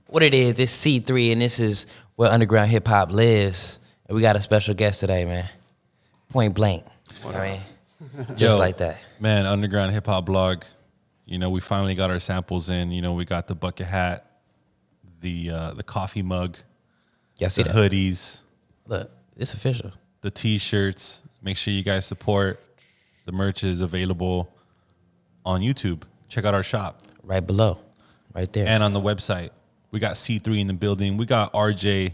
What it is, it's C3, and this is where underground hip hop lives. And we got a special guest today, man. Point blank. I mean, just like that. Man, underground hip hop blog. You know, we finally got our samples in. You know, we got the bucket hat, the coffee mug, Y'all see the that? hoodies. Look, it's official. The T-shirts. Make sure you guys support. The merch is available on YouTube. Check out our shop. Right below. Right there. And on the website. We got C3 in the building. We got RJ.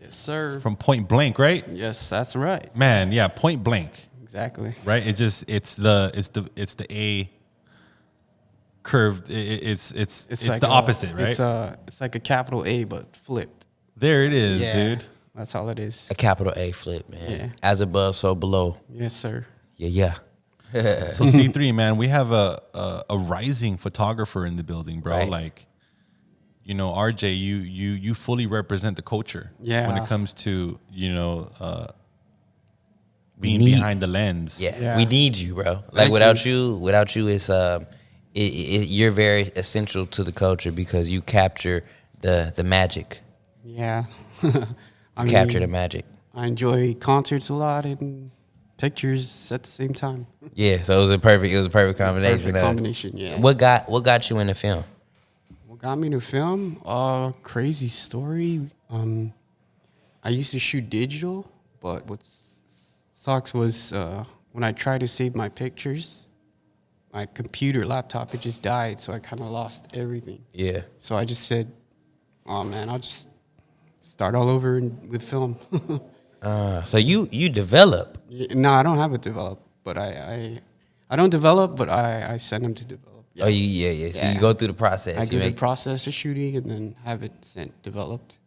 Yes, sir. From Point Blank, right? Yes, that's right. Man, yeah, Point Blank. Exactly. Right? It's the A curved. It's like the opposite, right? It's like a capital A but flipped. There it is, Yeah, dude. that's all it is. A capital A flip, man. Yeah. As above, so below. Yes, sir. Yeah. So C3, man, we have a rising photographer in the building, bro. Right. Like, you know, RJ, you fully represent the culture. Yeah. When it comes to, you know, being behind the lens. Yeah. We need you, bro. Like without you, it's you're very essential to the culture because you capture the magic. Yeah. Capture the magic. I enjoy concerts a lot and pictures at the same time. Yeah, so it was a perfect combination. Perfect combination, yeah. What got you in the film? What got me to film? Crazy story. I used to shoot digital, but what sucks was when I tried to save my pictures, my laptop, it just died, so I kind of lost everything. Yeah. So I just said, oh man, I'll just start all over with film. So you develop. No, I don't have it developed, but I don't develop, but I send them to develop. Yeah. Oh, yeah. So you go through the process. I do the process of shooting and then have it sent developed,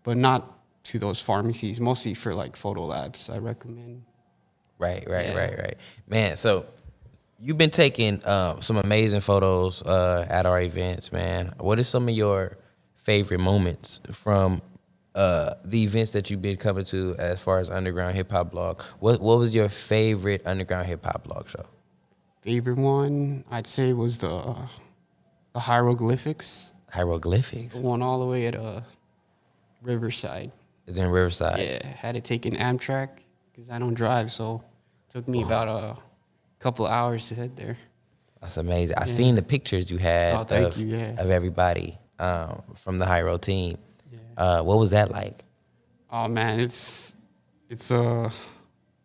but not to those pharmacies. Mostly for like photo labs. I recommend. Right. Man, so you've been taking some amazing photos at our events, man. What are some of your favorite moments from the events that you've been coming to as far as underground hip hop blog? What was your favorite underground hip hop blog show? Favorite one I'd say was the hieroglyphics. Hieroglyphics. The one all the way at Riverside. Then Riverside. Yeah, had to take an Amtrak because I don't drive, so it took me about a couple of hours to head there. That's amazing. I seen the pictures you had of everybody from the Hyro team. Yeah. What was that like? Oh man, it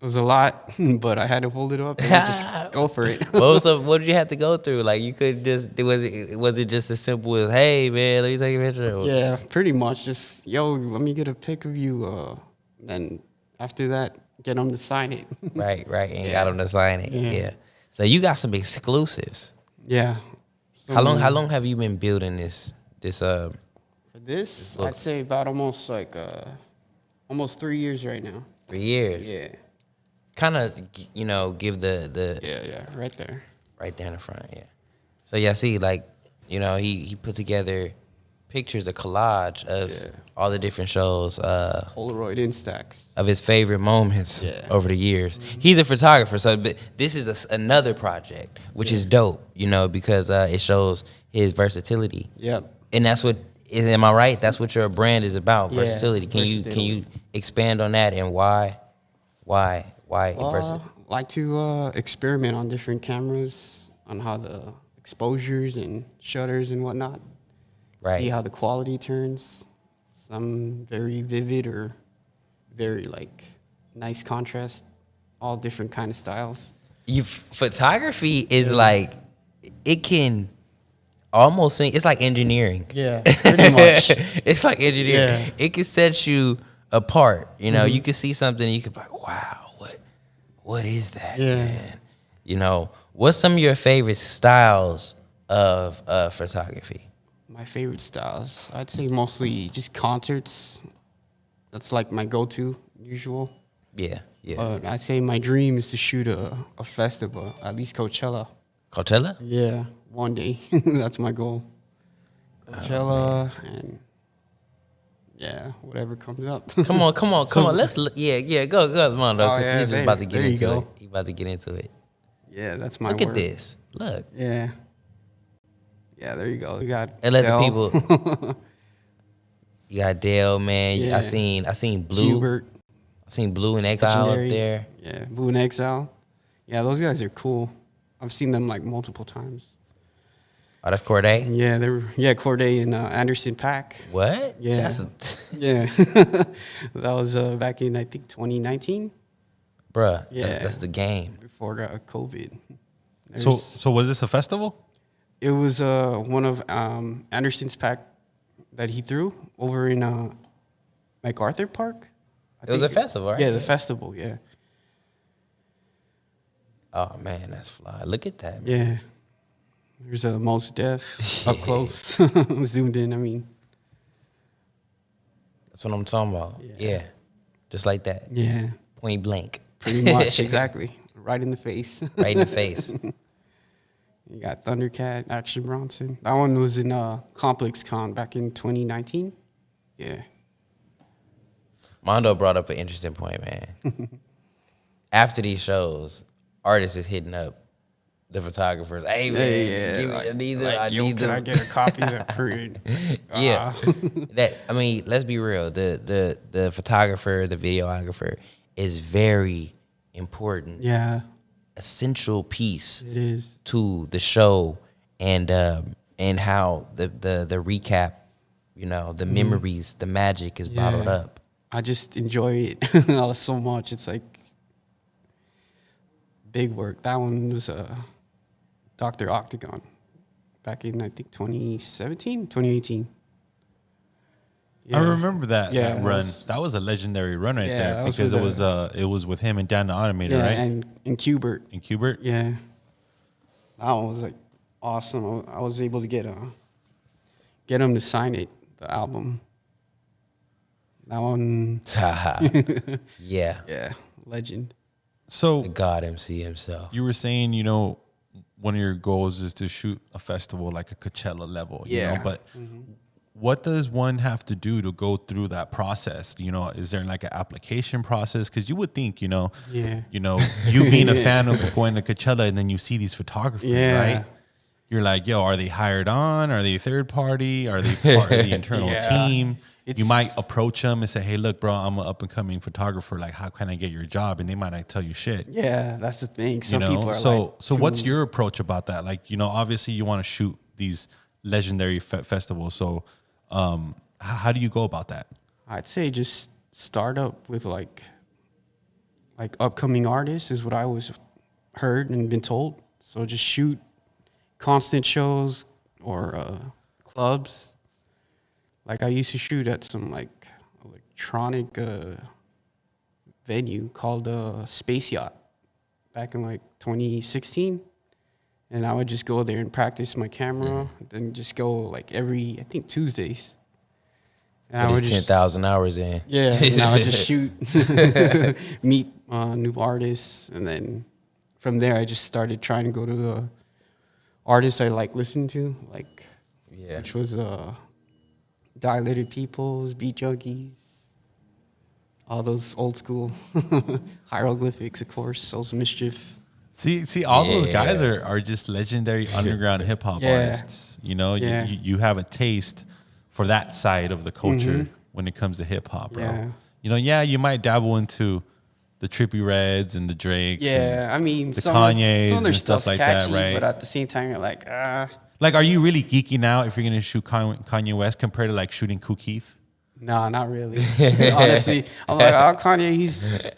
was a lot, but I had to hold it up and just go for it. What did you have to go through? Like you could just was it just as simple as, hey man, let me take a picture? Yeah, pretty much. Just let me get a pic of you. Then after that, get them to sign it. Right, and got them to sign it. Yeah. So you got some exclusives. Yeah. So How long have you been building this? For this, I'd say about almost 3 years right now. 3 years. Yeah. Kind of, give the Yeah, right there. Right there in the front, yeah. So yeah, see, like, he put together pictures, a collage of all the different shows. Polaroid Instax. Of his favorite moments over the years. Mm-hmm. He's a photographer, so this is another project, which is dope, because it shows his versatility. Yep. And that's what, am I right? That's what your brand is about, versatility. Can you expand on that and why versatility? Like to experiment on different cameras, on how the exposures and shutters and whatnot. Right. See how the quality turns. Some very vivid or very nice contrast. All different kind of styles. Photography is like, it can almost sing. It's like engineering. Yeah, pretty much. It's like engineering. Yeah. It can set you apart. You can see something and you can be like, wow, what is that, man? What's some of your favorite styles of photography? My favorite styles, I'd say mostly just concerts. That's like my go-to usual. Yeah. But I'd say my dream is to shoot a festival, at least Coachella. Coachella? Yeah, one day. That's my goal. Coachella and whatever comes up. Come on. Let's go. Come on, though. You're just about to get into it. You about to get into it. Yeah, that's my Look word. at this. Look. Yeah. Yeah, there you go. You got And let Dell, the people. You got Dale, man. Yeah. I seen Blue. Hubert, I seen Blue and Exile up Legendary. there. Yeah, Blue and Exile. Yeah, those guys are cool. I've seen them like multiple times. Oh, that's Corday. Yeah, Corday and Anderson Paak. What? Yeah. That's Yeah, that was back in I think 2019 bruh. Yeah. That's the game. before COVID. So was this a festival? It was one of Anderson's Paak that he threw over in MacArthur Park. It was a festival, right? Yeah, the festival. Yeah, Oh man, that's fly. Look at that. Man. yeah. There's a Mos Def up close, zoomed in. I mean, That's what I'm talking about. Yeah. Yeah. Just like that. yeah, Point blank. pretty much exactly, right in the face. Right in the face. You got Thundercat, Action Bronson. That one was in Complex Con back in 2019. Yeah. Mondo brought up an interesting point, man. After these shows, artists is hitting up the photographers. Hey man, give me like, these. like, I yo, need can them. I get a copy of that period? Yeah. That I mean, let's be real. The photographer, the videographer is very important. Yeah, Essential piece it is. to the show and how the recap, you know, the memories, the magic is bottled Yeah. up. I just enjoy it so much. It's like big work. That one was Dr. Octagon back in, I think, 2017, 2018. I remember that, Yeah, that that run. was- That was a legendary run right Yeah, there that was because with it was with him and Dan the Automator, Yeah, right? and Cubert. And Cubert. Yeah. That one was like awesome. I was able to get him to sign it, the album. That one, Yeah. yeah, legend. So The God MC himself. you were saying, you know, one of your goals is to shoot a festival like a Coachella level, you know, Yeah. but what does one have to do to go through that process? You know, is there like an application process? Because you would think, you know, Yeah. you being a fan of going to Coachella and then you see these photographers, Yeah. right? You're like, yo, are they hired on? Are they third party? Are they part of the internal Yeah. team? You It's- might approach them and say, hey, look, bro, I'm an up and coming photographer. Like, how can I get your job? And they might not tell you shit. Yeah, that's the thing. Some You know, people are so like, so what's your approach about that? Like, you know, obviously you want to shoot these legendary festivals. So, how do you go about that? I'd say just start up with like upcoming artists is what I was heard and been told. So just shoot constant shows or clubs. Like I used to shoot at some like electronic venue called Space Yacht back in like 2016. And I would just go there and practice my camera, then just go like every, I think, Tuesdays. And I Put would his just 10,000 hours in. yeah, and I would just shoot, meet new artists, and then from there I just started trying to go to the artists I like listening to, like Yeah. which was Dilated Peoples, Beat Junkies, all those old school hieroglyphics, of course, Souls of Mischief. See, all those Yeah. guys are just legendary underground hip hop Yeah. artists. You know, Yeah. you have a taste for that side of the culture when it comes to hip hop, bro. Yeah. You know, yeah, you might dabble into the Trippie Reds and the Drakes. Yeah, I mean, the some Kanyes of their and stuff stuff's like that, catchy, right? but at the same time, you're like, Like, are you really geeking out if you're gonna shoot Kanye West compared to like shooting Kool Keith? nah, not really. Honestly, I'm like, Kanye, he's,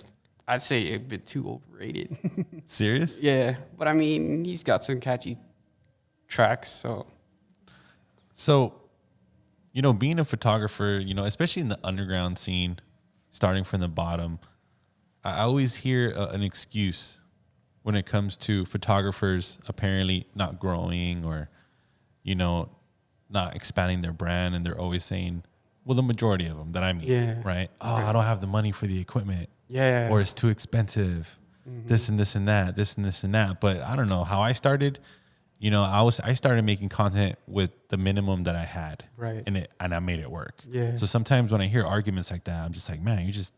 I'd say a bit too overrated. Serious? Yeah, but I mean, he's got some catchy tracks, so So, you know, being a photographer, you know, especially in the underground scene, starting from the bottom, I always hear an excuse when it comes to photographers apparently not growing or, you know, not expanding their brand. And they're always saying, well, the majority of them that I meet, Yeah. right? Oh, I don't have the money for the equipment. yeah. Or it's too expensive. This and this and that, this and this and that. But I don't know how I started. You know, I started making content with the minimum that I had, Right. And I made it work. Yeah. So sometimes when I hear arguments like that, I'm just like, man, you're just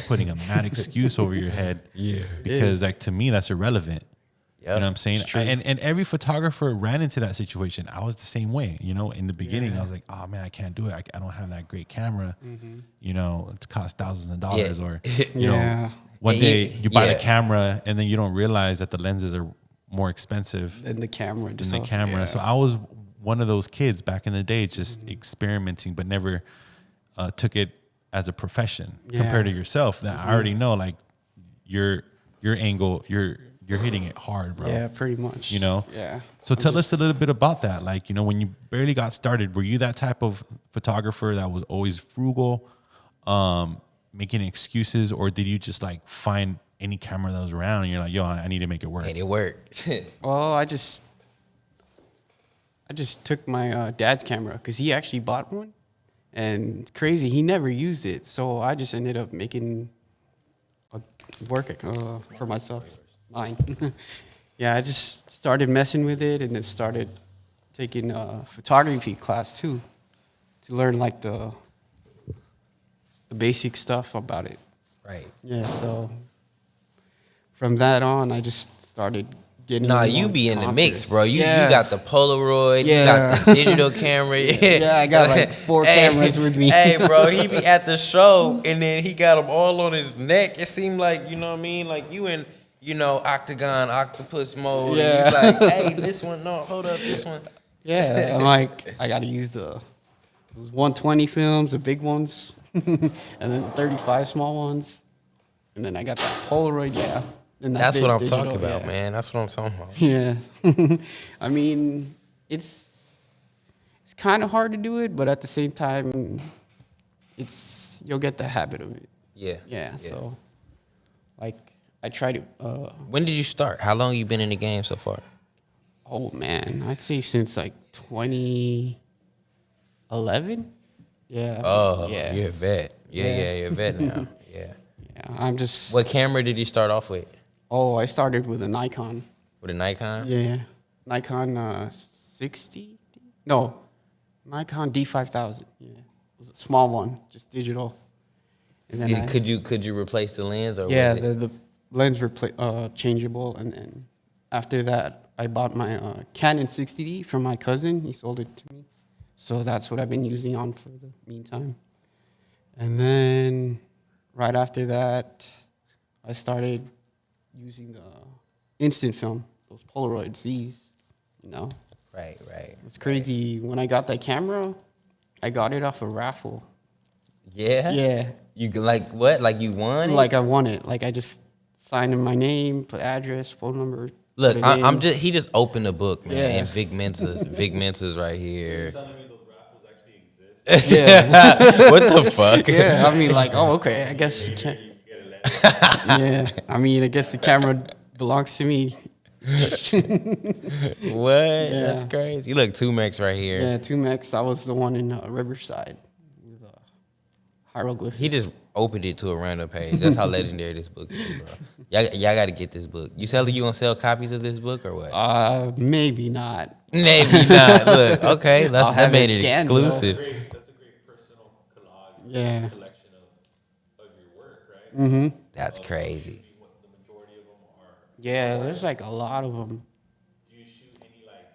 putting a mad excuse over your head. Yeah. Because like to me, that's irrelevant. You know what I'm saying? it's true. And every photographer ran into that situation. I was the same way. You know, in the beginning, I was like, oh man, I can't do it. I don't have that great camera. You know, it's cost thousands of dollars. Yeah. Or you know, Yeah. one And day you buy the yeah. camera and then you don't realize that the lenses are more expensive And the camera. than the camera. So I was one of those kids back in the day, just experimenting, but never took it as a profession compared to yourself. That I already know, like your angle, you're hitting it hard, bro. Yeah, pretty much. You know? Yeah. So tell us a little bit about that. Like, you know, when you barely got started, were you that type of photographer that was always frugal, making excuses, or did you just like find any camera that was around and you're like, yo, I need to make it work? And it worked. Well, I just took my dad's camera because he actually bought one, and it's crazy, he never used it. So I just ended up making a work for myself, mine. Yeah, I just started messing with it, and then started taking a photography class too, to learn like the basic stuff about it. Right. Yeah, so from that on, I just started getting. Nah, more you be in the mix, confidence. bro. You Yeah. got the Polaroid, you Yeah. got the digital camera. Yeah, I got like 4 Hey, cameras with me. Hey, bro, he be at the show and then he got them all on his neck. It seemed like, you know what I mean? Like you in, you know, octagon, octopus mode. Yeah. And you like, hey, this one, no, hold up, this one. Yeah, I'm like, I got to use those 120 films, the big ones, and then 35 small ones, and then I got that Polaroid. Yeah, and that That's big what I'm digital, talking about, yeah. man. That's what I'm talking about. Yeah, I mean, it's kind of hard to do it, but at the same time, you'll get the habit of it. Yeah. Yeah, so like I try to. When did you start? How long you been in the game so far? Oh man, I'd say since like 2011. Yeah. Oh, yeah. you're a vet. Yeah, you're a vet now. Yeah. Yeah, I'm just. What camera did you start off with? Oh, I started with a Nikon. With a Nikon? Yeah, Nikon 60. No, Nikon D5000. Yeah, it was a small one, just digital. And then Could you replace the lens or yeah, was it? the lens were changeable, and then after that, I bought my Canon 60D from my cousin. He sold it to me, so that's what I've been using on for the meantime. And then right after that, I started using the instant film, those Polaroid Z's. You know, Right. it's crazy. When I got that camera, I got it off a raffle. Yeah? Yeah, You like what? Like you won? it? like I won it. Like I just signed in my name, put address, phone number. Look, put it in. he just opened the book, man. Yeah. And Vic Mensa's right here. Telling me those raffles actually exist. Yeah. What the fuck? Yeah, I mean, like, oh, okay. I guess. Yeah, I mean, I guess the camera belongs to me. What? That's crazy. You look 2Max right here. Yeah, 2Max. I was the one in Riverside with hieroglyph. He just opened it to a random page. That's how legendary this book is, bro. Y'all got to get this book. You gonna sell copies of this book or what? Maybe not. Maybe not. Look, okay, I'll that have made it it scanned, though. exclusive. That's a great personal collage. Yeah. Collection of your work, right? Mm-hmm. That's crazy. What the majority of them are. Yeah, there's like a lot of them. Do you shoot any like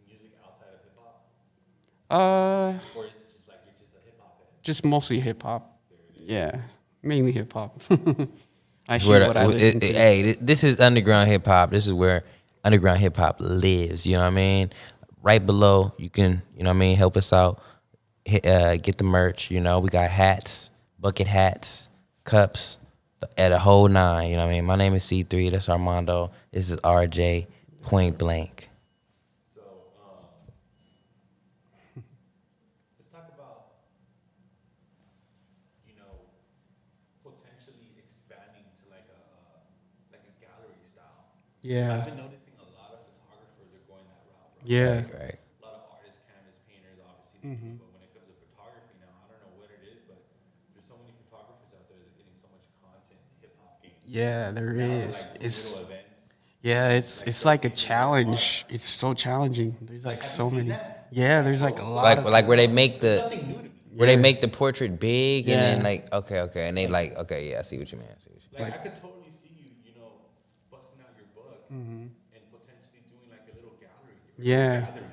music outside of hip hop, or is it just like you're just a hip hop head? Just mostly hip hop. Yeah, mainly hip hop. I It's shoot where what I listen to. hey, this is underground hip hop. This is where underground hip hop lives. You know what I mean? Right below, you can, you know what I mean, help us out. Get the merch. You know, we got hats, bucket hats, cups, at a whole 9. You know what I mean? My name is C3. That's Armando. This is RJ. Point blank. So let's talk about potentially expanding to like a gallery style. Yeah. I've been noticing a lot of photographers are going that route. Bro. Yeah. Right. A lot of artists, canvas painters, obviously. But when it comes to photography now, I don't know what it is, but there's so many photographers out there that are getting so much content, hip hop game. Yeah, there is. Like It's little events. yeah, it's like a challenge. It's so challenging. There's like so many. Yeah, there's like a lot. of, Like where they make the where they Yeah. make the portrait big and then Yeah. like okay and they like okay, yeah, I see what you mean. Like I could totally see you, busting out your book and potentially doing like a little gallery. Yeah. Gathering.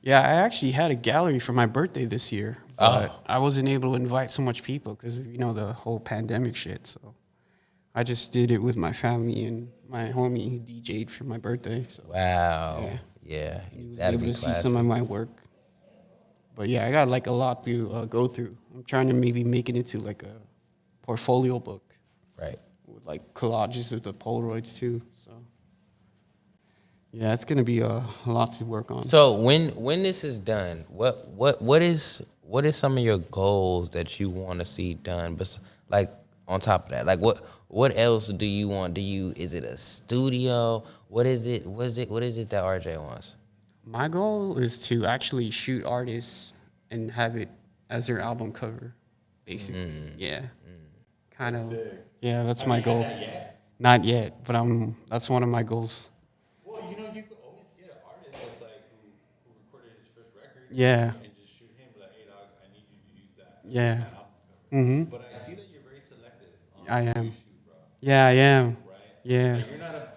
Yeah, I actually had a gallery for my birthday this year, but I wasn't able to invite so much people because the whole pandemic shit. So I just did it with my family and my homie who DJ'd for my birthday. So Wow. yeah, Yeah. he was That'd able be to see some of classy. my work. But yeah, I got like a lot to go through. I'm trying to maybe make it into like a portfolio book Right. with like collages of the Polaroids too. So yeah, it's gonna be a lot to work on. So when this is done, what is some of your goals that you want to see done? But like on top of that, like what else do you want? Is it a studio? What is it? What is it that RJ wants? My goal is to actually shoot artists and have it as their album cover, basically. Yeah, kind of. Yeah, that's my goal. Not yet, but that's one of my goals. Well, you could always get an artist that's like who recorded his first record. Yeah. And just shoot him like, hey dog, I need you to use that. Yeah. That album cover. But I see that you're very selective on I who you am. shoot, bro. Yeah, I am. Right? Yeah. Like you're not a,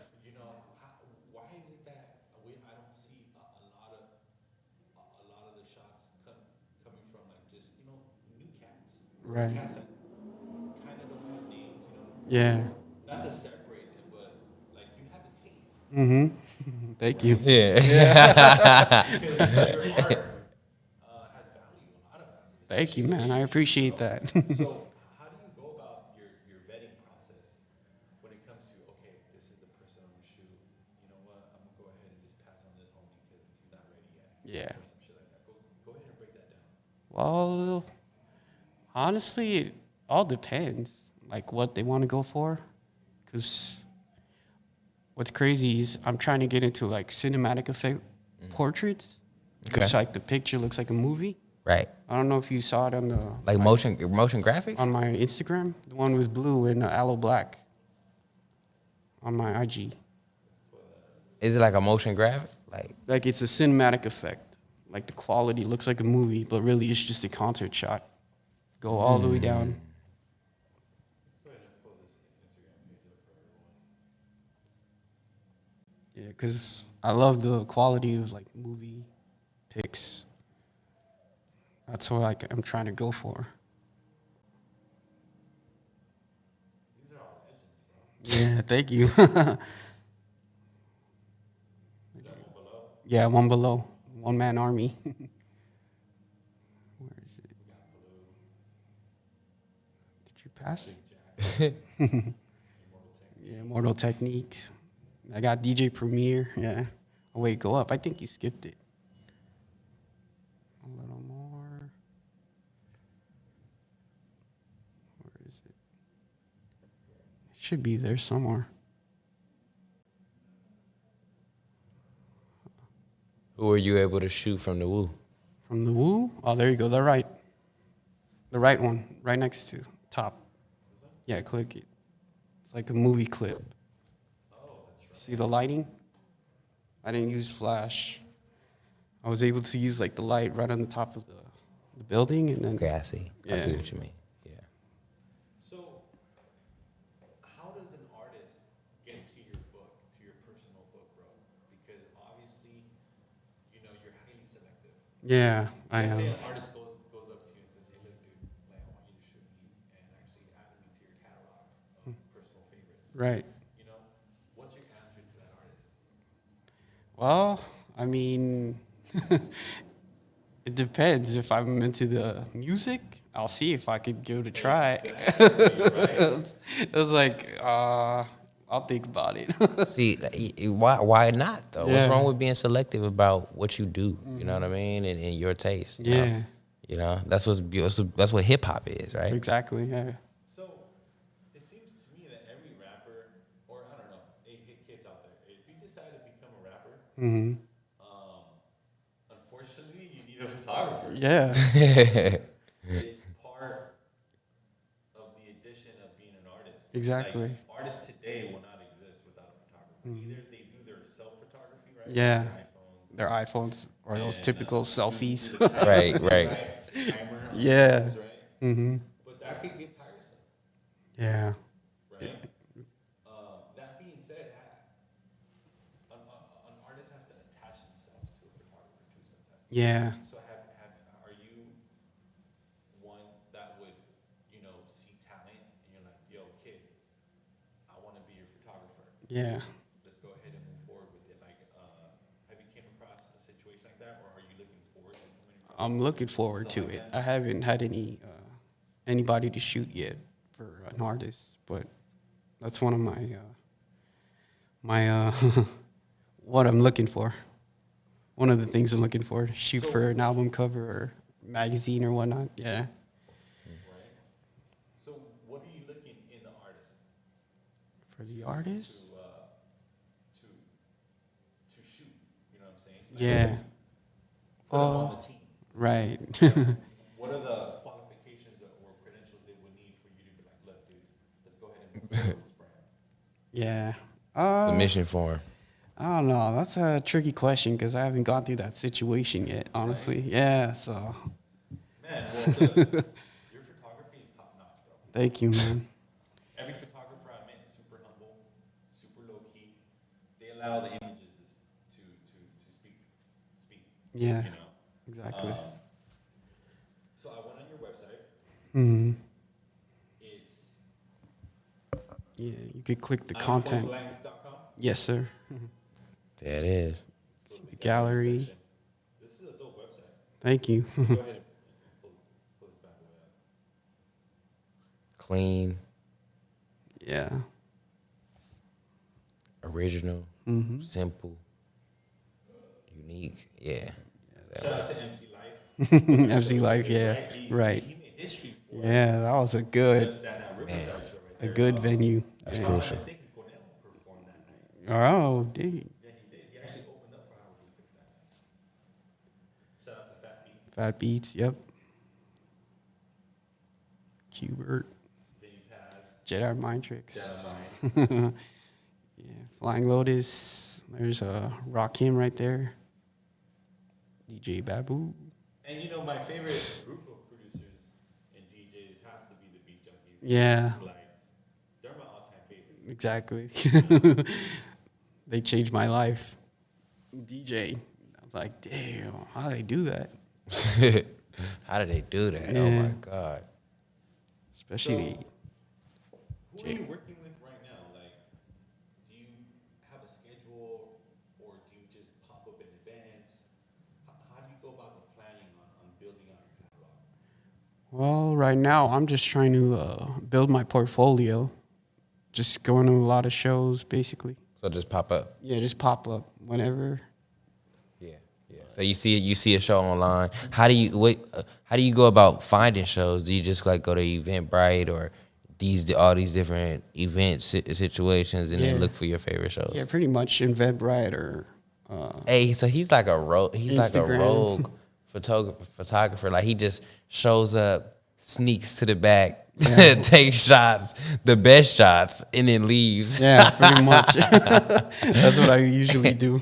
why is it that I don't see a lot of the shots coming from like just new cats, Right. cats that kind of don't have names, Yeah. not to separate them, but like you have a taste. Thank you. Yeah. Because your art has value, a lot of value. Thank you, man. I appreciate that. So, how do you go about your vetting process when it comes to, okay, this is the person I'm gonna shoot. You know what? I'm gonna go ahead and just pass on this homie because he's not ready yet. Yeah. Or some shit like that. Go ahead and break that down. Well, honestly, it all depends, like what they want to go for. Because what's crazy is I'm trying to get into like cinematic effect portraits, Okay. which like the picture looks like a movie. Right. I don't know if you saw it on the Like motion graphics? on my Instagram, the one with blue and aloe black on my IG. Is it like a motion graphic? Like it's a cinematic effect. Like the quality looks like a movie, but really it's just a concert shot. Go all the way down. Go ahead and pull this Instagram page up for everyone. Yeah, because I love the quality of like movie pics. That's what I'm trying to go for. These are all legends, bro. Yeah, thank you. Is that one below? Yeah, one below. One man army. Where is it? We got blue. Did you pass? Big Jack. Immortal Technique. Yeah, Mortal Technique. I got DJ Premier. Yeah. Oh, wait, go up. I think you skipped it. A little more. Where is it? It should be there somewhere. Who were you able to shoot from the Woo? From the Woo? Oh, there you go. The right. The right one. Right next to top. Yeah, click it. It's like a movie clip. See the lighting? I didn't use flash. I was able to use like the light right on the top of the building and then Okay, I see. I see Yeah. what you mean. Yeah. So, how does an artist get to your book, to your personal book, bro? Because obviously, you're highly selective. yeah, I Let's say am. an artist goes up to you and says, "Hey, look, dude, like I want you to shoot me and actually add me to your catalog of personal favorites." Right. What's your answer to that artist? Well, I mean, it depends. If I'm into the music, I'll see if I could give it a try. It was like, I'll think about it. See, why not though? Yeah. What's wrong with being selective about what you do? You know what I mean, and your taste. You know? Yeah, You know, that's that's what hip hop is, right? exactly. Yeah. So, it seems to me that every rapper, or I don't know, hey kids out there, if you decide to become a rapper, unfortunately, you need a photographer. Yeah. It's part of the addition of being an artist. Exactly. Like, artists today will not exist without a photographer. Either they do their self-photography, right? Yeah. With their iPhones. Their iPhones or those And, typical do selfies. the timer, Right, right. The timer on Yeah. their phones, right? But that could get tiresome, Yeah. right? That being said, Yeah. So are you one that would, see talent and you're like, yo, kid, I want to be your photographer. Yeah. Let's go ahead and move forward with it. Like, have you came across a situation like that, or are you looking forward to coming across? I'm looking forward to it. I haven't had anybody to shoot yet for an artist, but that's one of my what I'm looking for. One of the things I'm looking for. Shoot for an album cover or magazine or whatnot. Yeah. Right. So, what are you looking in the artist For the artist? to shoot? You know what I'm saying? Like, Yeah. put them on the team. Right. What are the qualifications or credentials they would need for you to be like, look, dude, let's go ahead and move forward with this brand? Yeah. Submission form. I don't know. That's a tricky question because I haven't gone through that situation yet, honestly. Right. Yeah, so. Man, well, your photography is top notch, bro. Thank you, man. Every photographer I met is super humble, super low key. They allow the images to speak. Yeah, exactly. So I went on your website. Mm-hmm. It's yeah, you could click the content. POINTBLVNK.com. Yes, sir. There it is. See the gallery. This is a dope website. Thank you. Go ahead and pull this bad boy up. Clean, Yeah. original, Mm-hmm. simple, unique. Yeah. Shout out to MC Life. MC Life, yeah. Right. He made history for Yeah, that was a good, that Riverside show right a there. good venue. That's Yeah. crucial. Cornell performed that night. Oh, dang. Yeah, he did. He actually opened up for Howard Fix that night. Shout out to Fat Beats. Fat Beats, yep. Qbert, Vinny Paz. Jedi Mind Tricks. Jedi Mind. Yeah, Flying Lotus. There's a Rakim right there. DJ Babu. And my favorite group of producers and DJs have to be the Beat Junkies. Yeah, Like, they're my all-time favorite. exactly. They changed my life. DJ. I was like, damn, how do they do that? How did they do that? Oh Yeah. my God. Especially. Who are you working with right now? Like, do you have a schedule, or do you just pop up in events? How do you go about the planning on building out your catalog? Well, right now I'm just trying to build my portfolio. Just going to a lot of shows, basically. So just pop up. Yeah, just pop up whenever. Yeah, yeah. So you see a show online. How do you go about finding shows? Do you just like go to Eventbrite or all these different event situations and then look for your favorite shows? Yeah, pretty much Eventbrite or. Hey, so he's like a rogue. He's like a Instagram. rogue photographer. Like he just shows up, sneaks to the back, takes shots, the best shots, and then leaves. Yeah, pretty much. That's what I usually do.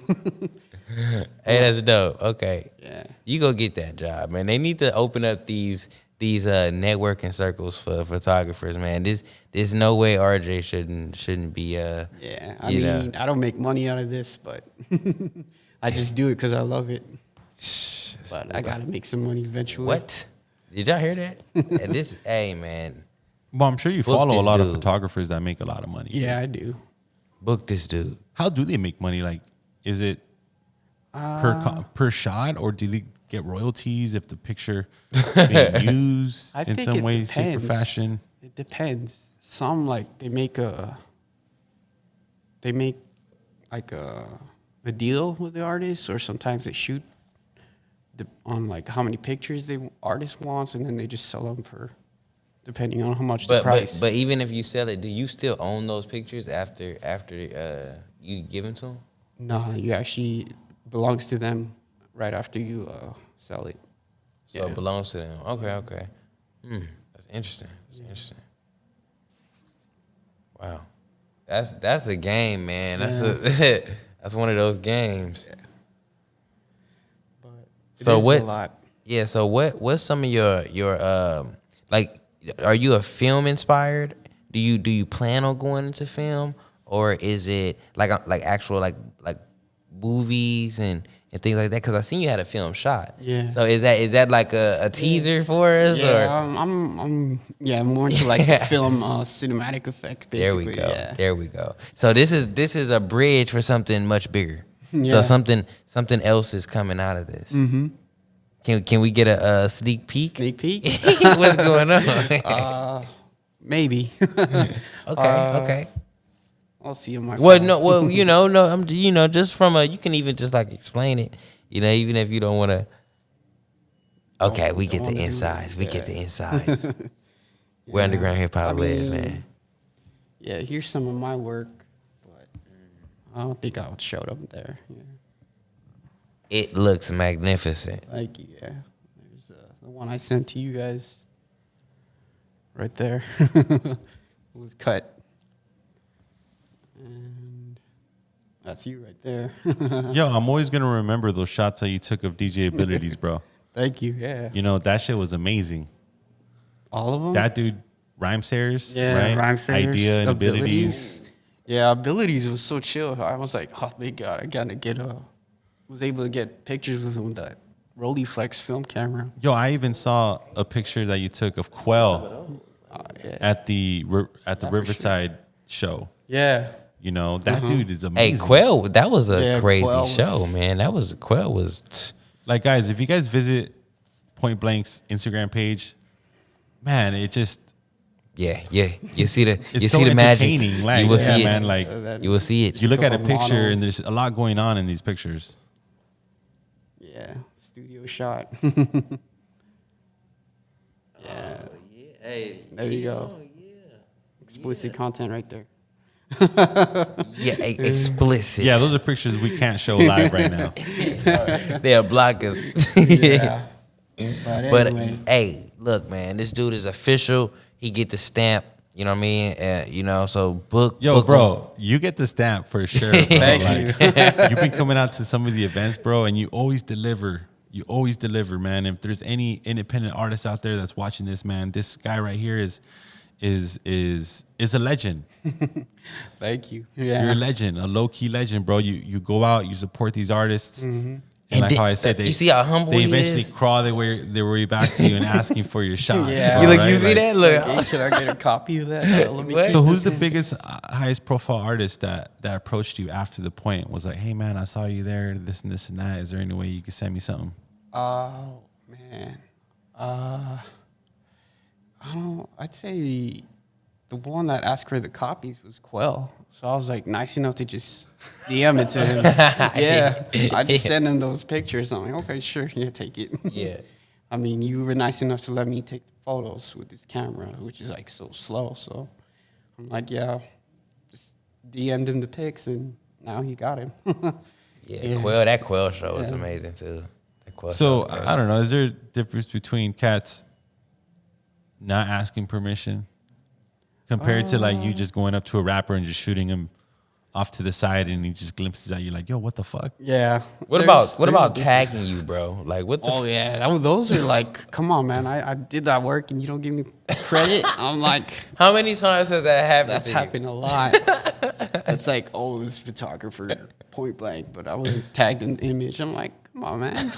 Hey, that's dope. Okay, Yeah. you go get that job, man. They need to open up these networking circles for photographers, man. There's no way RJ shouldn't be Yeah, I mean, I don't make money out of this, but I just do it because I love it. But I gotta make some money eventually. What? Did y'all hear that? And this, hey man, Well, I'm sure you Book follow a this lot of dude. photographers that make a lot of money. Yeah, I do. book this dude. How do they make money? Like, is it per shot, or do they get royalties if the picture being used I in think some it way, shape, or depends. fashion? It depends. Some like they make like a deal with the artist, or sometimes they shoot on like how many pictures the artist wants, and then they just sell them for depending on how much the price. But even if you sell it, do you still own those pictures after you give them to them? No, you actually belongs to them right after you sell it. So it belongs to them. Okay. That's interesting. Interesting. Wow, that's a game, man. That's that's one of those games. Yeah. But So it is what? a lot. Yeah. So what's some of your like? Are you a film inspired? Do you plan on going into film, or is it like actual like movies and and things like that? Because I seen you had a film shot. Yeah. So is that like a teaser for us? Yeah, Or? I'm more into like the film cinematic effect. There Basically. we go. Yeah. There we go. So this is a bridge for something much bigger. So Yeah. something else is coming out of this. Mm-hmm. Can we get a sneak peek? Sneak peek. What's going on? Maybe. Okay. I'll see on my. Well, phone. no. Well, no. I'm just from a. You can even just like explain it. Even if you don't want to. Okay, we get the insides. We get the insides. Where underground hip hop lives, man. Yeah, here's some of my work, but I don't think I would show it up there. Yeah. It looks magnificent. Thank you. Yeah, there's the one I sent to you guys. Right there, it was cut, and that's you right there. Yo, I'm always gonna remember those shots that you took of DJ Abilities, bro. Thank you. Yeah, That shit was amazing. all of them. That dude, Rhyme Sayers, Yeah, right? Rhyme Sayers, Idea and abilities. Yeah, abilities was so chill. I was like, oh, thank God, I gotta get was able to get pictures with him with that Rolleiflex film camera. Yo, I even saw a picture that you took of Quell Yeah. at the Riverside show. Yeah. That dude is Hey, amazing. Quell, that was a Yeah, crazy Quell show, was- man. Quell was. Like, guys, if you guys visit Point Blank's Instagram page, man, it just Yeah. You see the it's you so see the magic. entertaining. Like, You will yeah, see man, it. like You will see it. you look at a Couple picture and models. there's a lot going on in these pictures. Yeah. Studio shot. Yeah. Hey, There you go. Explicit content right there. yeah, explicit. Yeah, those are pictures we can't show live right now. They'll block us. Yeah. But anyway. hey, look, man, this dude is official. He get the stamp. You know what I mean? So book. Yo, book bro, you get the stamp for sure. Bro. Thank Like, you've been coming out to some of the events, bro, and you always deliver. You always deliver, man. If there's any independent artist out there that's watching this, man, this guy right here is a legend. Thank you. Yeah. You're a legend, a low key legend, bro. You go out, you support these artists, And and like di- how I said, you see how humble they he eventually is? crawl their way back to you and asking for your shots. Yeah. bro, You right? see Like, that? Look. Hey, can I get a copy of that? Let me What? keep So this who's the in. biggest, highest profile artist that approached you after the point? Was like, hey man, I saw you there, this and this and that. Is there any way you could send me something? Oh man, I don't know. I'd say the one that asked for the copies was Quell. So I was like nice enough to just DM it to him. Yeah, I just sent him those pictures. I'm like, okay, sure, yeah, take it. Yeah. I mean, you were nice enough to let me take the photos with this camera, which is like so slow. So I'm like, yeah, just DM'd him the pics, and now he got him. Yeah, that Quell show was amazing too. That Quell show So was great. I don't know. Is there a difference between cats not asking permission compared to like you just going up to a rapper and just shooting him off to the side and he just glimpses at you like, yo, what the fuck? Yeah. What about tagging you, bro? Like what the? Oh yeah, those are like, come on, man. I did that work and you don't give me credit. I'm like, How many times has that happened? that's to you? happened a lot. It's like, oh, this photographer point blank, but I wasn't tagged in the image. I'm like, come on, man.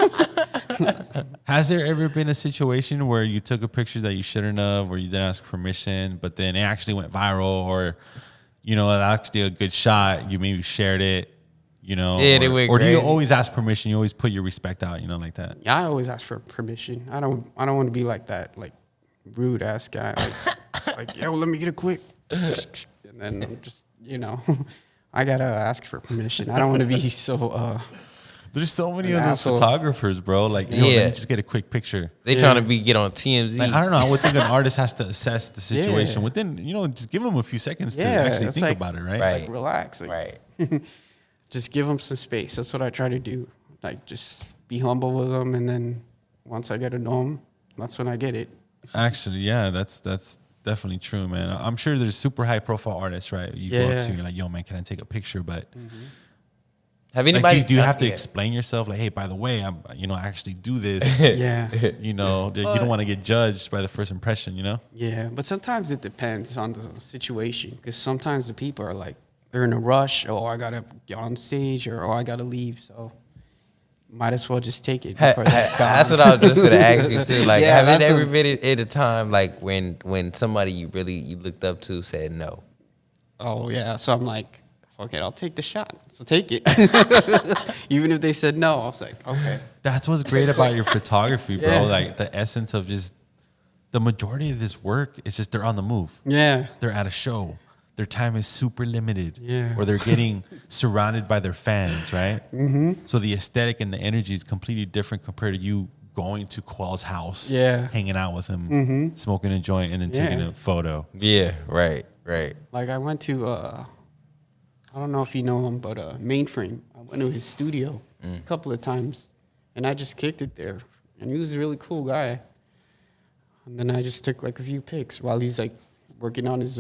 Has there ever been a situation where you took a picture that you shouldn't have, or you didn't ask permission, but then it actually went viral, or actually a good shot, you maybe shared it, Yeah, they went or do you crazy. always ask permission? You always put your respect out, like that. Yeah, I always ask for permission. I don't want to be like that, like rude ass guy. Like, yo, let me get a quick, and then I'm just, I gotta ask for permission. I don't want to be so. There's so many An of those asshole. photographers, bro. Like, yo, let Yeah. me just get a quick picture. They trying to get on TMZ. Like, I don't know. I would think an artist has to assess the situation Yeah. within, just give them a few seconds to Yeah, actually it's think like- about it, right? Right. Like, relax. Like, right. just give them some space. That's what I try to do. Like, just be humble with them, and then once I get to know them, that's when I get it. Actually, yeah, that's definitely true, man. I'm sure there's super high profile artists, right? You go up Yeah. to, you're like, yo, man, can I take a picture? But Have like, anybody? do you have to Yeah. explain yourself? Like, hey, by the way, I actually do this. Yeah. You don't want to get judged by the first impression, Yeah, but sometimes it depends on the situation, because sometimes the people are like, they're in a rush, or I gotta get on stage, or I gotta leave. So might as well just take it before that's gone. That's what I was just gonna ask you too. Like, Yeah, have it that's ever been at a time like when somebody you looked up to said no? Oh yeah, so I'm like, fuck it, I'll take the shot. So take it. Even if they said no, I was like, okay. That's what's great about your photography, bro. Yeah. Like the essence of just the majority of this work is just they're on the move. Yeah. They're at a show. Their time is super limited. Yeah. Or they're getting surrounded by their fans, right? Mm-hmm. So the aesthetic and the energy is completely different compared to you going to Quell's house, Yeah. hanging out with him, smoking a joint, and then taking Yeah. a photo. Yeah, right. Like I went to, I don't know if you know him, but Mainframe. I went to his studio a couple of times, and I just kicked it there. And he was a really cool guy. And then I just took like a few pics while he's like working on his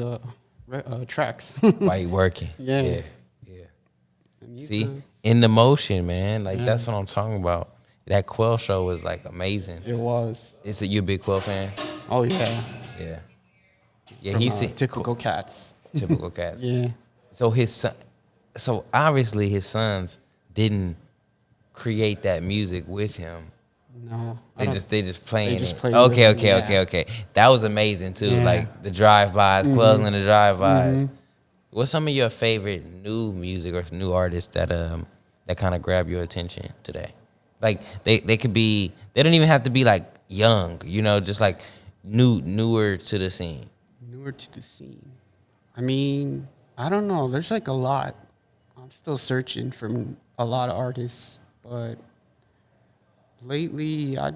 tracks. Why you working? Yeah. Yeah. And he's, See, in the motion, man. Like that's what I'm talking about. That Quell show was like amazing. It was. You a big Quell fan? Oh yeah. Yeah. Yeah, From, he's typical cats. typical cats. Yeah. So so obviously his sons didn't create that music with him. No. They just playing They just it. play Okay, with it, okay. That was amazing too. Yeah. Like the drive-bys, Quells and the drive-bys. What's some of your favorite new music or new artists that kind of grab your attention today? Like they could be, they don't even have to be like young, just like newer to the scene. Newer to the scene. I mean, I don't know. There's like a lot. I'm still searching for a lot of artists, but lately I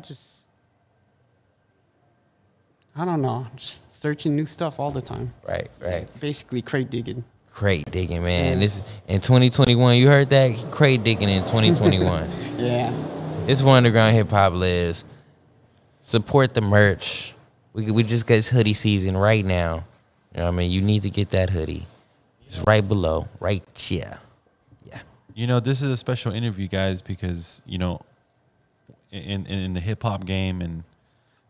don't know. Just searching new stuff all the time. Right. Basically crate digging. Crate digging, man. This in 2021. You heard that? Crate digging in 2021. Yeah. This is what underground hip hop lives. Support the merch. We just got hoodie season right now. You know what I mean? You need to get that hoodie. It's right below, right here. Yeah. This is a special interview, guys, because, in the hip hop game and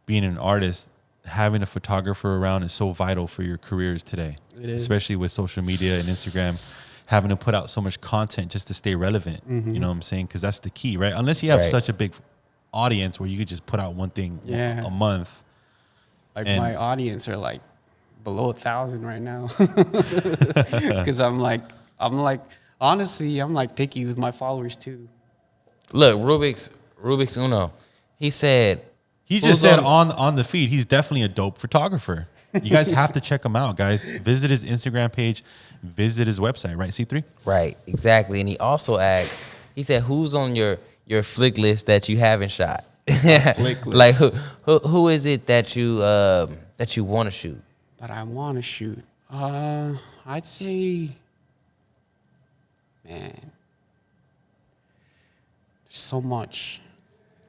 being an artist, having a photographer around is so vital for your careers today. It is. Especially with social media and Instagram, having to put out so much content just to stay relevant. You know what I'm saying? Because that's the key, right? Unless you have Right. such a big audience where you could just put out one thing Yeah. a month. Like And- my audience are like below 1,000 right now. Because I'm like, honestly, I'm like picky with my followers too. Look, Rubik's Uno. He said, He Who's just said on- on the feed, he's definitely a dope photographer. You guys have to check him out, guys. Visit his Instagram page, visit his website, right, C3? right, exactly. And he also asked, he said, who's on your flick list that you haven't shot? Flick list. Like who is it that you want to shoot? That I want to shoot. I'd say, man, there's so much.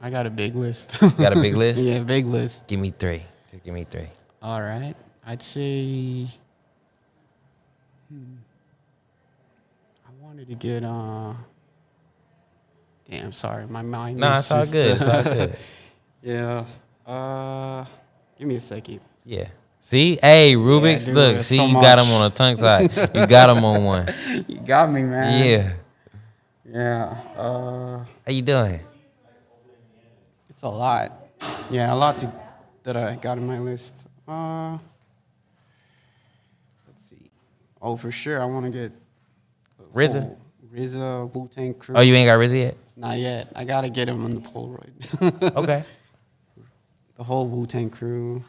I got a big list. Got a big list? Yeah, big list. Give me three. Just give me three. All right. I'd say, I wanted to get, damn, sorry, my mind Nah, is it's all just, good. It's all good. Yeah. Give me a second. Yeah. See? Hey, Rubik's, dude, look. there's See, so you got much. him on the tongue side. You got him on one. You got me, man. Yeah. Yeah. How you doing? It's a lot. Yeah, a lot that I got on my list. Let's see. Oh, for sure, I want to get RZA? RZA, Wu-Tang Crew. Oh, you ain't got RZA yet? Not yet. I gotta get him on the Polaroid. Okay. The whole Wu-Tang Crew.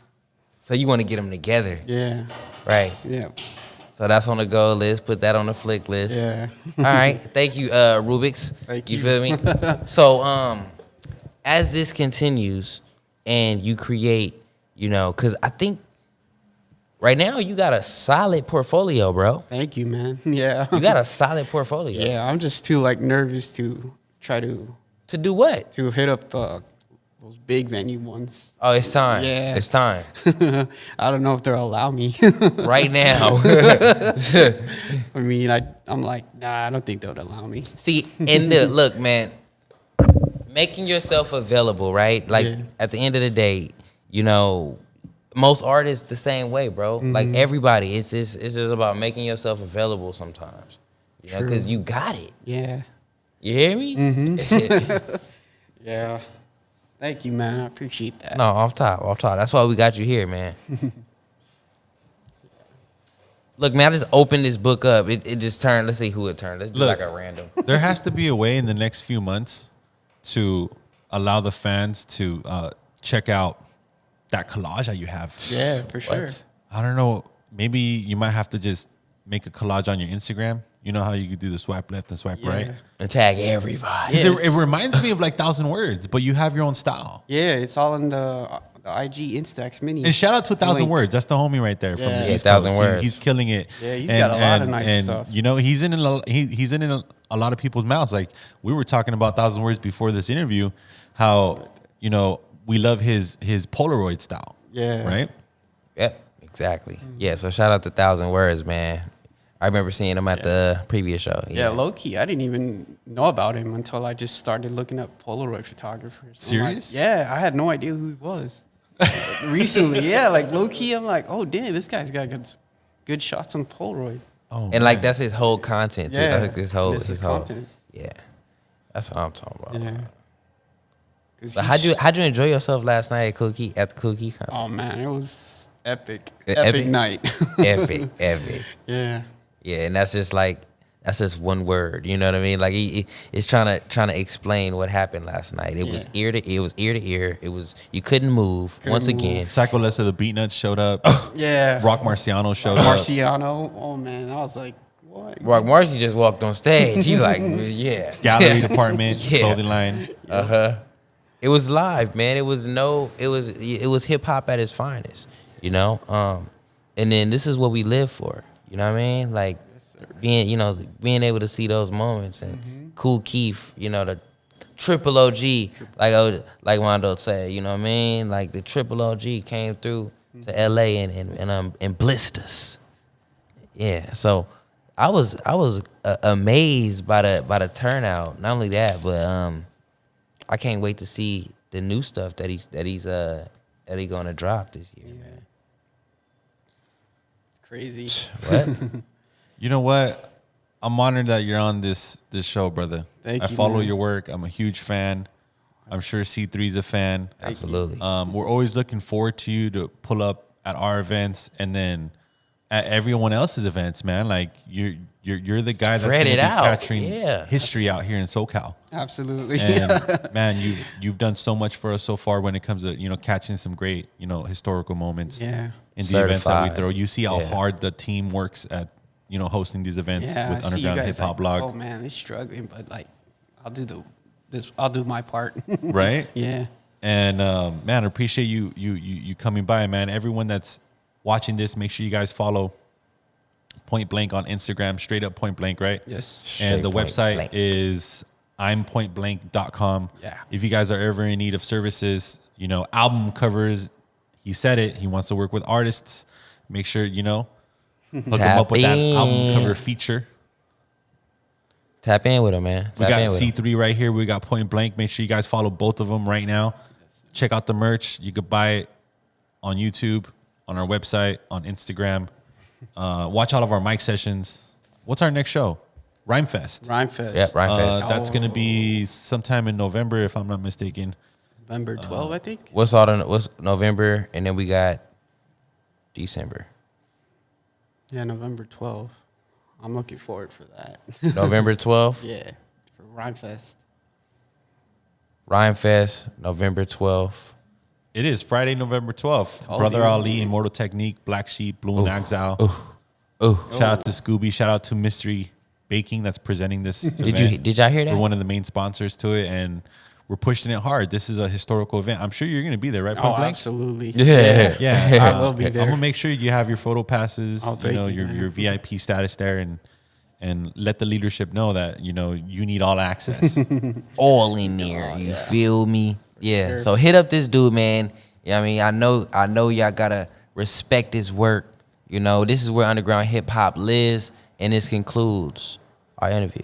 So you want to get them together, Yeah. right? Yeah. So that's on the goal list. Put that on the flick list. Yeah. All right. Thank you, Rubik's. Thank You you. feel me? So, as this continues and you create, because I think right now you got a solid portfolio, bro. Thank you, man. Yeah. You got a solid portfolio. Yeah, I'm just too nervous to try to To do what? hit up those big venue ones. Oh, it's time. Yeah. It's time. I don't know if they'll allow me. Right now. I mean, I'm like, nah, I don't think they'll allow me. See, and look, man, making yourself available, right? Like Yeah. at the end of the day, most artists the same way, bro. Like everybody, it's just about making yourself available sometimes. Because you got it. Yeah. You hear me? Yeah. Thank you, man. I appreciate that. No, off top. That's why we got you here, man. Look, man, I just opened this book up. It just turned. Let's see who it turned. Let's do Look. like a random. There has to be a way in the next few months to allow the fans to check out that collage that you have. Yeah, for sure. What? I don't know. Maybe you might have to just make a collage on your Instagram. You know how you could do the swipe left and swipe right? And tag everybody. 'Cause Yeah, it reminds me of like 1,000 Words, but you have your own style. Yeah, it's all in the IG Instax mini. And shout out to 1,000 Link. Words. That's the homie right there from Yeah. the East 1,000 Coast. Words. He's killing it. Yeah, he's got a lot of nice stuff. You know, he's in a lot of people's mouths. Like we were talking about 1,000 Words before this interview, how you know we love his Polaroid style. Yeah. Right. Yep, exactly. Yeah, so shout out to 1,000 Words, man. I remember seeing him at the previous show. Yeah, low key. I didn't even know about him until I just started looking up Polaroid photographers. I'm like, Serious? yeah, I had no idea who he was. Recently, yeah, like low key, I'm like, oh damn, this guy's got good shots on Polaroid. Oh, And like that's his whole content too. Yeah, That's like his whole that's his content. Yeah. That's what I'm talking about. Yeah. 'Cause So he how'd you enjoy yourself last night at the Cookie concert? Oh man, it was epic. Epic? Epic night. Epic. Yeah. Yeah, and that's just one word. You know what I mean? Like it's trying to explain what happened last night. It was ear to ear. It was you couldn't move once again. Psycho Les of the Beatnuts showed up. Yeah. Rock Marciano showed up. Marciano. Oh man, I was like, what? Rock Marcy just walked on stage. He's like, yeah. Gallery department, Yeah. clothing line. It was live, man. It was hip hop at its finest, you know. And then this is what we live for. You know what I mean? Like being able to see those moments and Cool Keith, you know, the triple OG, like Wando said, you know what I mean? Like the triple OG came through to LA and blissed us. Yeah, so I was amazed by the turnout. Not only that, but I can't wait to see the new stuff that he's gonna drop this year, man. It's crazy. What? You know what? I'm honored that you're on this show, brother. Thank I you, follow man. your work. I'm a huge fan. I'm sure C3's a fan. Absolutely. We're always looking forward to you to pull up at our events and then at everyone else's events, man. Like you're the guy that's Spread going to it be out. capturing Yeah. history out here in SoCal. Absolutely. And man, you've done so much for us so far when it comes to catching some great historical moments. Yeah. In the events that we Certified. throw. You see how Yeah. hard the team works at hosting these events Yeah, with I see you Underground guys Hip Hop like, Blog, oh man, they're struggling, but like, I'll do my part. right? Yeah. And man, I appreciate you coming by, man. Everyone that's watching this, make sure you guys follow Point Blank on Instagram, straight up Point Blank, right? Yes. And the Straight Point website Blank. is impointblank.com. Yeah. If you guys are ever in need of services, album covers, he said it, he wants to work with artists. Make sure, hook him Tap up with that album in. cover feature. Tap in with him, man. We Tap got in with him. C3 right here. We got Point Blank. Make sure you guys follow both of them right now. Check out the merch. You could buy it on YouTube, on our website, on Instagram. Watch all of our mic sessions. What's our next show? Rhyme Fest. Rhyme Fest. Yep, Rhyme Fest. That's going to be sometime in November, if I'm not mistaken. November 12, I think. What's November, and then we got December. Yeah, November 12. I'm looking forward for that. November 12th, Yeah, for Rhyme Fest. Rhyme Fest, November 12th. It is Friday, November 12th. Oh, Brother dude. Ali, Immortal Technique, Black Sheep, Blue and Exile. Oh, Shout out to Scooby. Shout out to Mystery Baking that's presenting this. did y'all hear that? We're one of the main sponsors to it, and we're pushing it hard. This is a historical event. I'm sure you're going to be there, right? Oh, Point Blank? absolutely. Yeah. Yeah, I will be there. I'm gonna make sure you have your photo passes. Oh, thank you, your man. your VIP status there, and let the leadership know that you need all access. All in there. You feel me? Yeah. sure. So hit up this dude, man. Yeah, I mean, I know y'all gotta respect his work. This is where underground hip hop lives, and this concludes our interview.